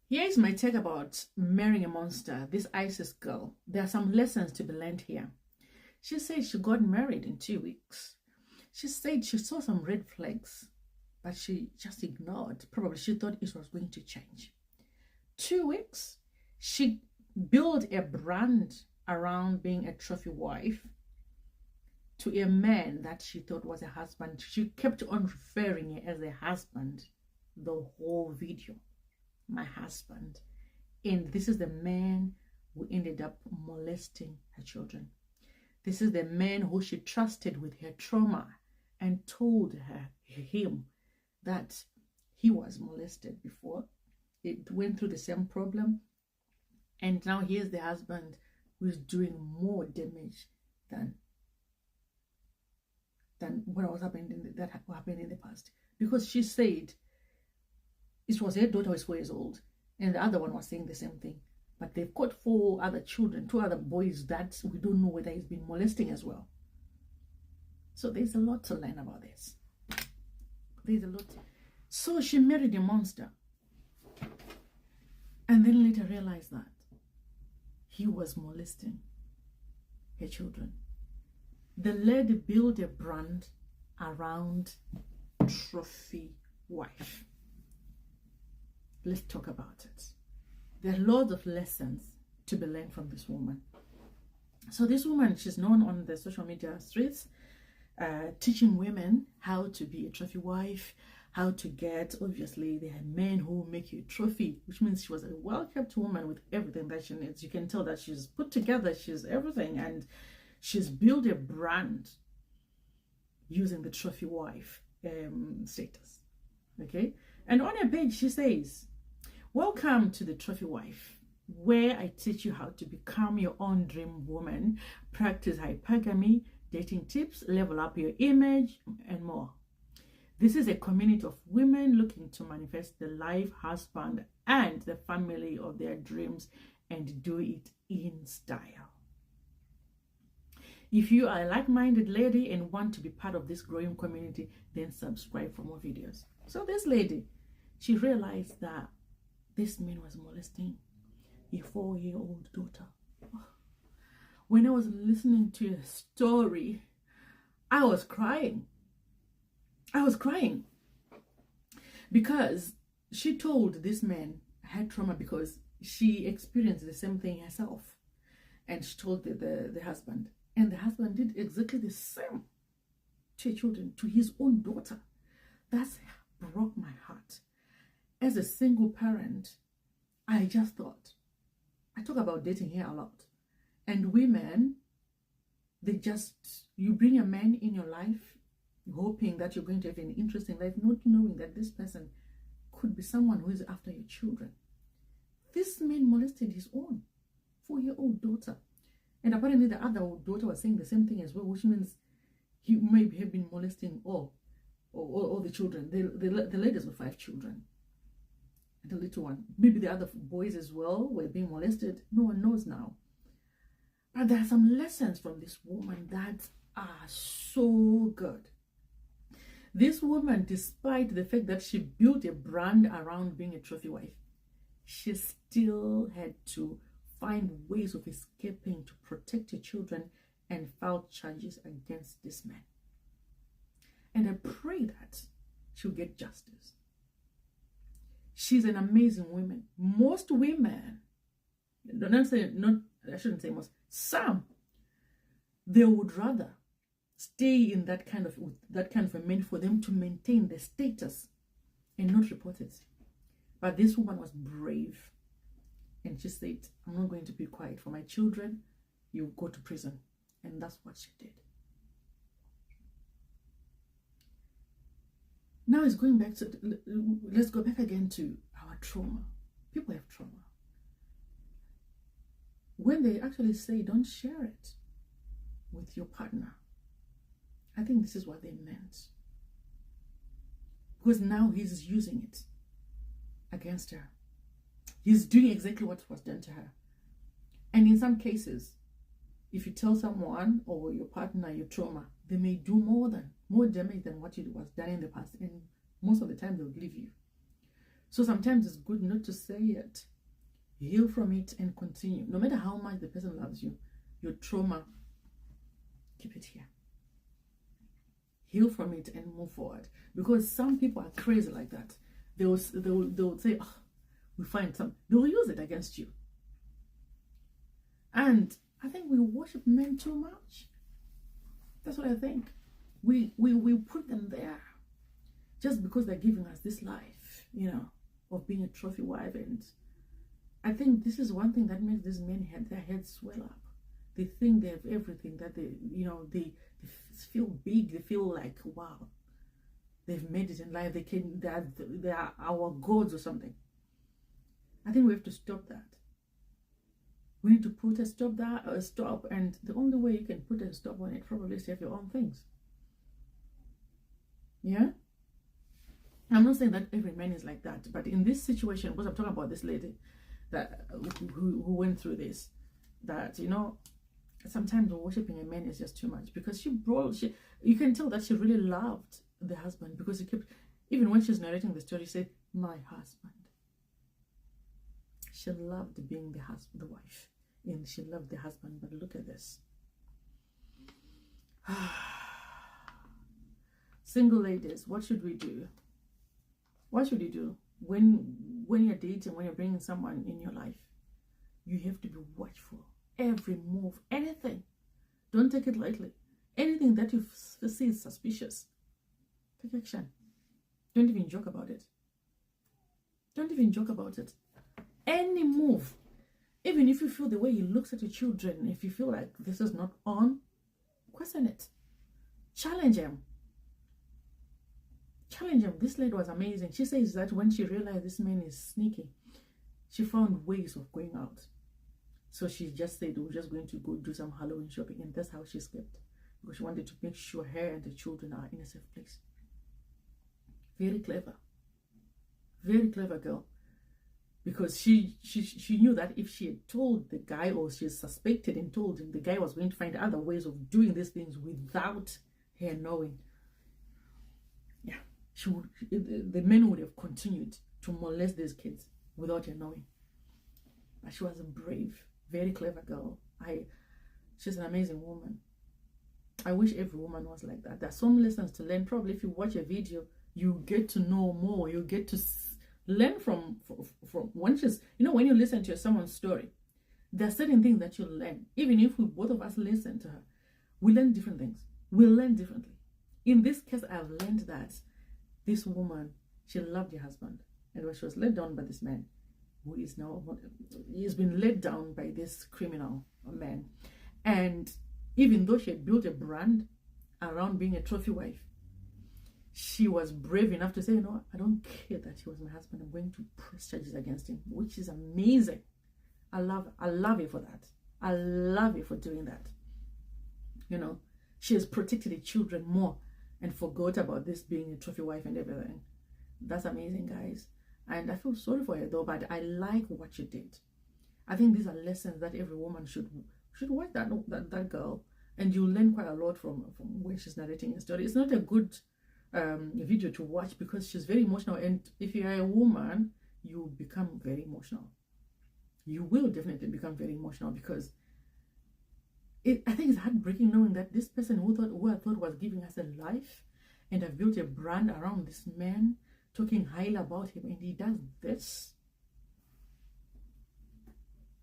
Here is my take about marrying a monster, this ISIS girl. There are some lessons to be learned here. She said she got married in 2 weeks. She said she saw some red flags, but she just ignored. Probably she thought it was going to change. 2 weeks, she built a brand around being a trophy wife to a man that she thought was a husband. She kept on referring him as a husband the whole video. My husband. And this is the man who ended up molesting her children. This is the man who she trusted with her trauma and told him that he was molested before. It went through the same problem. And now here's the husband who is doing more damage than what was happening that happened in the past. Because she said it was her daughter who was 4 years old, and the other one was saying the same thing. But they've got 4 other children, 2 other boys that we don't know whether he's been molesting as well. So there's a lot to learn about this. There's a lot. So she married a monster, and then later realized that he was molesting her children. The lady built a brand around trophy wife. Let's talk about it. There are lots of lessons to be learned from this woman. So this woman, she's known on the social media streets, teaching women how to be a trophy wife, how to get, obviously, there are men who make you a trophy, which means she was a well-kept woman with everything that she needs. You can tell that she's put together, she's everything, and she's built a brand using the trophy wife status. Okay? And on her page, she says, "Welcome to the Trophy Wife, where I teach you how to become your own dream woman, practice hypergamy, dating tips, level up your image, and more. This is a community of women looking to manifest the life, husband, and the family of their dreams and do it in style. If you are a like-minded lady and want to be part of this growing community, then subscribe for more videos." So this lady, she realized that this man was molesting a 4-year-old daughter. When I was listening to a story, I was crying. I was crying because she told this man had trauma because she experienced the same thing herself, and she told the husband, and the husband did exactly the same to children, to his own daughter. That broke my heart. As a single parent, I just thought, I talk about dating here a lot, and women, you bring a man in your life hoping that you're going to have an interesting life, not knowing that this person could be someone who is after your children. This man molested his own 4-year-old daughter, and apparently the other daughter was saying the same thing as well, which means he may have been molesting all the children. The ladies with 5 children, and the little one, maybe the other boys as well were being molested. No one knows now. But there are some lessons from this woman that are so good. This woman, despite the fact that she built a brand around being a trophy wife, she still had to find ways of escaping to protect her children and file charges against this man. And I pray that she'll get justice. She's an amazing woman. Most women, I shouldn't say most, some, they would rather stay in that kind of a man for them to maintain the status and not report it. But this woman was brave, and she said, "I'm not going to be quiet for my children. You go to prison." And that's what she did. Now it's going back to, let's go back again to our trauma. People have trauma. When they actually say don't share it with your partner, I think this is what they meant. Because now he's using it against her. He's doing exactly what was done to her. And in some cases, if you tell someone or your partner your trauma, they may do more damage than what it was done in the past. And most of the time, they'll leave you. So sometimes it's good not to say it. Heal from it and continue. No matter how much the person loves you, your trauma, keep it here. Heal from it and move forward. Because some people are crazy like that. They'll say, oh, we find some. They'll use it against you. And I think we worship men too much. That's what I think. We put them there just because they're giving us this life, you know, of being a trophy wife. And I think this is one thing that makes these men their heads swell up. They think they have everything, that they, you know, they feel big. They feel like, wow, they've made it in life. They are our gods or something. I think we have to stop that. We need to put a stop, and the only way you can put a stop on it probably is to have your own things. Yeah? I'm not saying that every man is like that, but in this situation, because I'm talking about this lady that who went through this, that, you know, sometimes worshiping a man is just too much, because you can tell that she really loved the husband, because he kept, even when she's narrating the story, she said, my husband. She loved being the wife, and she loved the husband. But look at this. Single ladies, what should we do? What should you do when you're dating, when you're bringing someone in your life? You have to be watchful. Every move, anything. Don't take it lightly. Anything that you see is suspicious, take action. Don't even joke about it. Don't even joke about it. Any move, even if you feel the way he looks at your children, if you feel like this is not on, question it. Challenge him. Challenge him. This lady was amazing. She says that when she realized this man is sneaky, she found ways of going out. So she just said, we're just going to go do some Halloween shopping, and that's how she escaped, because she wanted to make sure her and the children are in a safe place. Very clever. Very clever girl. Because she knew that if she had told the guy, or she suspected and told him, the guy was going to find other ways of doing these things without her knowing. Yeah, the men would have continued to molest these kids without her knowing. But she was a brave, very clever girl. She's an amazing woman. I wish every woman was like that. There are some lessons to learn. Probably if you watch a video, you get to know more. You get to learn from when she's, you know, when you listen to someone's story, there are certain things that you'll learn. Even if both of us listen to her, we learn different things. We learn differently. In this case, I've learned that this woman, she loved her husband, and when she was let down by this man, who is now, he's been let down by this criminal man, and even though she had built a brand around being a trophy wife, she was brave enough to say, you know, I don't care that he was my husband. I'm going to press charges against him, which is amazing. I love you for that. I love you for doing that. You know, she has protected the children more and forgot about this being a trophy wife and everything. That's amazing, guys. And I feel sorry for her though, but I like what she did. I think these are lessons that every woman should watch that girl, and you'll learn quite a lot from when she's narrating a story. It's not a good video to watch because she's very emotional, and if you are a woman, you become very emotional. You will definitely become very emotional, because I think it's heartbreaking knowing that this person who I thought was giving us a life, and I've built a brand around this man, talking highly about him, and he does this.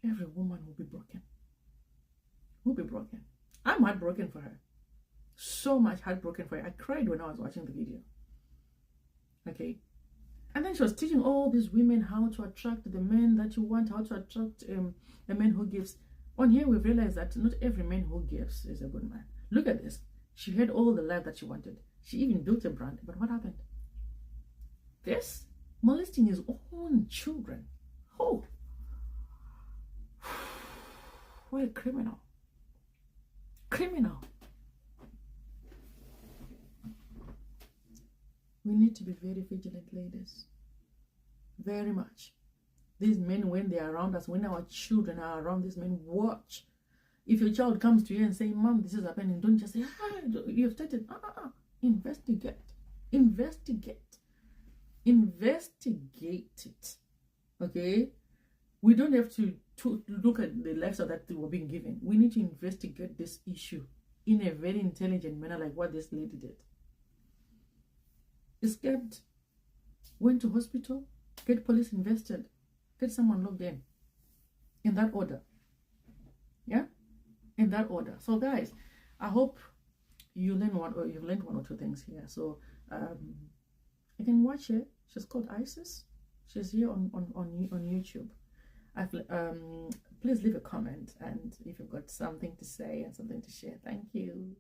Every woman will be broken. Will be broken. I'm heartbroken for her. So much heartbroken for her. I cried when I was watching the video. Okay. And then she was teaching all these women how to attract the men that you want, how to attract a man who gives. On here, we've realized that not every man who gives is a good man. Look at this. She had all the life that she wanted. She even built a brand. But what happened? This? Molesting his own children. Oh. What a criminal. Criminal. We need to be very vigilant, ladies. Very much. These men, when they are around us, when our children are around these men, watch. If your child comes to you and say, Mom, this is happening, don't just say, you've started. Investigate. Investigate. investigate it. Okay, we don't have to look at the lifestyle that they were being given. We need to investigate this issue in a very intelligent manner, like what this lady did. Escaped, went to hospital, get police invested, get someone locked in that order. Yeah, in that order. So guys, I hope you've learned one or two things here. So you can watch it. She's called Isis. She's here on YouTube. Please leave a comment, and if you've got something to say and something to share. Thank you.